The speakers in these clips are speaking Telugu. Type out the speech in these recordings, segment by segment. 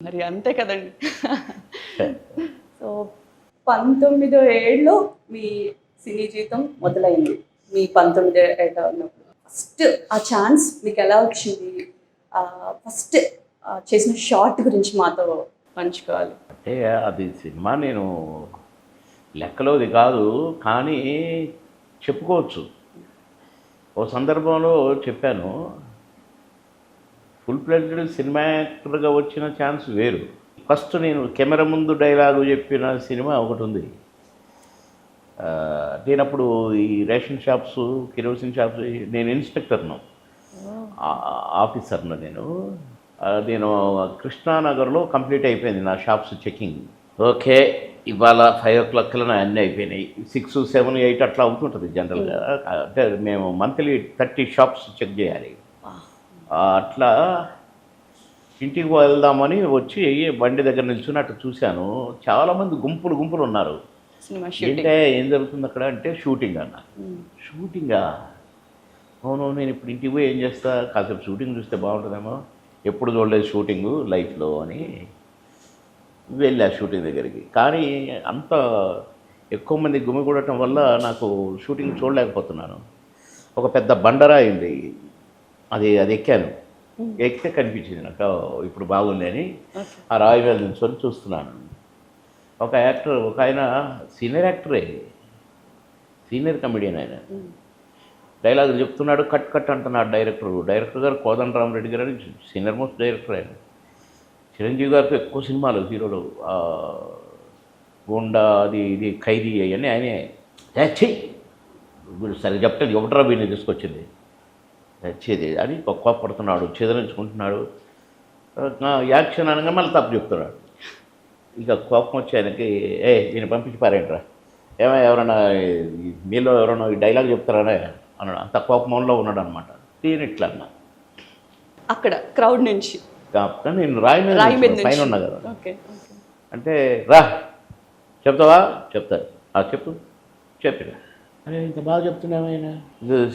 మరి అంతే కదండి. సో 19వ ఏళ్ళలో మీ సినీ జీవితం మొదలైంది. మీ 19 ఏట ఉన్నప్పుడు ఫస్ట్ ఆ ఛాన్స్ మీకు ఎలా వచ్చింది? ఫస్ట్ చేసిన షాట్ గురించి మాతో పంచుకోవాలి. అంటే అది సినిమా నేను లెక్కలోది కాదు, కానీ చెప్పుకోవచ్చు. ఓ సందర్భంలో చెప్పాను, ఫుల్ ఫ్లెడ్జ్డ్ సినిమా యాక్టర్గా వచ్చిన ఛాన్స్ వేరు. ఫస్ట్ నేను కెమెరా ముందు డైలాగు చెప్పిన సినిమా ఒకటి ఉంది. నేను అప్పుడు ఈ రేషన్ షాప్స్, కిరోసిన్ షాప్స్, నేను ఇన్స్పెక్టర్ను, ఆఫీసర్ను. నేను కృష్ణానగర్లో కంప్లీట్ అయిపోయింది నా షాప్స్ చెకింగ్. ఓకే, ఇవాళ 5 o'clock అన్నీ అయిపోయినాయి. 6, 7, 8 అట్లా అవుతుంటుంది జనరల్గా. అంటే మేము మంత్లీ 30 షాప్స్ చెక్ చేయాలి. అట్లా ఇంటికి వెళ్దామని వచ్చి బండి దగ్గర నిల్చుని అట్లా చూశాను. చాలామంది గుంపులు ఉన్నారు. అంటే ఏం జరుగుతుంది అక్కడ అంటే షూటింగ్ అన్న. షూటింగా? అవును, నేను ఇప్పుడు ఇంటికి పోయి ఏం చేస్తా, కాసేపు షూటింగ్ చూస్తే బాగుంటుందేమో, ఎప్పుడు చూడలేదు షూటింగు లైఫ్లో అని వెళ్ళా షూటింగ్ దగ్గరికి. కానీ అంత ఎక్కువ మంది గుమిగూడటం వల్ల నాకు షూటింగ్ చూడలేకపోతున్నాను. ఒక పెద్ద బండరా అయింది, అది ఎక్కాను. ఎక్కితే కనిపించింది నాకు, ఇప్పుడు బాగుంది అని. ఆ రాయి మీద నిల్చొని చూస్తున్నాను. ఒక యాక్టర్, ఒక ఆయన సీనియర్ యాక్టరే, సీనియర్ కమెడియన్ ఆయన, డైలాగులు చెప్తున్నాడు. కట్ అంటున్నాడు డైరెక్టర్ గారు కోదండరామరెడ్డి గారు అని సీనియర్ మోస్ట్ డైరెక్టర్ ఆయన. చిరంజీవి గారికి ఎక్కువ సినిమాలు హీరోలు, గుండా, అది ఇది ఖైదీ అవన్నీ ఆయనే. చెయ్యి సరే చెప్తే ఎవడరా వీడిని తీసుకొచ్చింది వచ్చేది అని కోపడుతున్నాడు, చెదరించుకుంటున్నాడు. యాక్షన్ అనగా మళ్ళీ తప్పు చెప్తున్నాడు. ఇక కోపం వచ్చి ఆయనకి, దీన్ని పంపించి పారేంట్రా, ఎవరైనా మీలో ఎవరైనా ఈ డైలాగ్ చెప్తారనే అన్నాడు. అంత కోపంలో ఉన్నాడు అనమాట. నేను ఇట్లా అన్నా అక్కడ క్రౌడ్ నుంచి. నేను రాయి మీద పైన ఉన్నా కదా. అంటే రా చెప్తావా? చెప్తా. చెప్పిన. అరే ఇంత బాగా చెప్తున్నామైనా,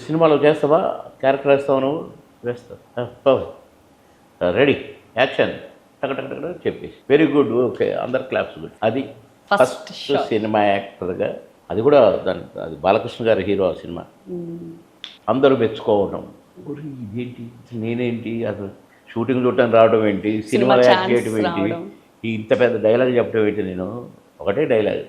సినిమాలో చేస్తావా, క్యారెక్టర్ వేస్తావు, నువ్వు వేస్తావు, రెడీ, యాక్షన్, టక చెప్పేసి, వెరీ గుడ్, ఓకే, అందరు క్లాప్స్ గుడ్. అది ఫస్ట్ సినిమా యాక్టర్గా. అది కూడా అది బాలకృష్ణ గారి హీరో ఆ సినిమా. అందరూ మెచ్చుకోవడం, ఇదేంటి, నేనేంటి అసలు షూటింగ్ చూడటానికి రావడం ఏంటి, సినిమాలో యాక్ట్ చేయడం ఏంటి, ఇంత పెద్ద డైలాగ్ చెప్పడం ఏంటి, నేను ఒకటే డైలాగ్